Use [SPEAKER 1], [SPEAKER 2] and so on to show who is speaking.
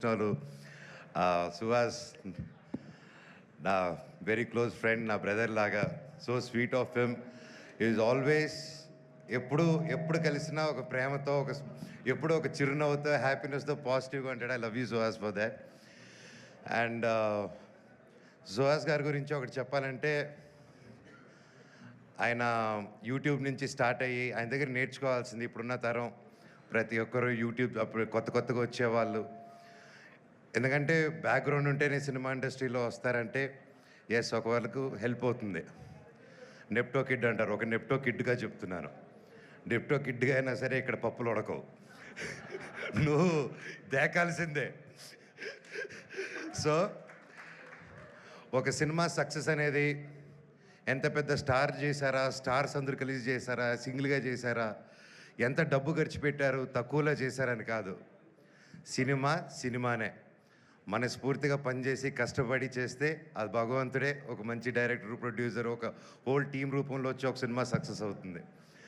[SPEAKER 1] చాలు సుహాస్ నా very close friend, నా బ్రదర్ లాగా. So sweet of him. Is always ఎప్పుడు ఎప్పుడు కలిసినా ఒక ప్రేమతో, ఎప్పుడు ఒక చిరునవ్వుతో, హ్యాపీనెస్తో, పాజిటివ్గా ఉంటాడు. I love you Suhas for that. And Suhas గారి గురించి ఒకటి చెప్పాలంటే, ఆయన యూట్యూబ్ నుంచి స్టార్ట్ అయ్యి ఆయన దగ్గర నేర్చుకోవాల్సింది ఇప్పుడున్న తరం ప్రతి ఒక్కరు యూట్యూబ్ అప్పుడు కొత్తగా వచ్చేవాళ్ళు. ఎందుకంటే బ్యాక్గ్రౌండ్ ఉంటేనే సినిమా ఇండస్ట్రీలో వస్తారంటే ఎస్, ఒక వాళ్ళకు హెల్ప్ అవుతుంది. నెప్టో కిడ్ అంటారు, ఒక నెప్టో కిడ్గా చెప్తున్నాను. నెప్టో కిడ్గా అయినా సరే ఇక్కడ పప్పులు ఉడకవు, నువ్వు దేకాల్సిందే. సో ఒక సినిమా సక్సెస్ అనేది ఎంత పెద్ద స్టార్ చేశారా, స్టార్స్ అందరూ కలిసి చేశారా, సింగిల్గా చేశారా, ఎంత డబ్బు ఖర్చు పెట్టారు, తక్కువలో చేశారని కాదు. సినిమా సినిమానే. మనస్ఫూర్తిగా పనిచేసి కష్టపడి చేస్తే అది భగవంతుడే ఒక మంచి డైరెక్టర్, ప్రొడ్యూసర్, ఒక హోల్ టీం రూపంలో వచ్చి ఒక సినిమా సక్సెస్ అవుతుంది.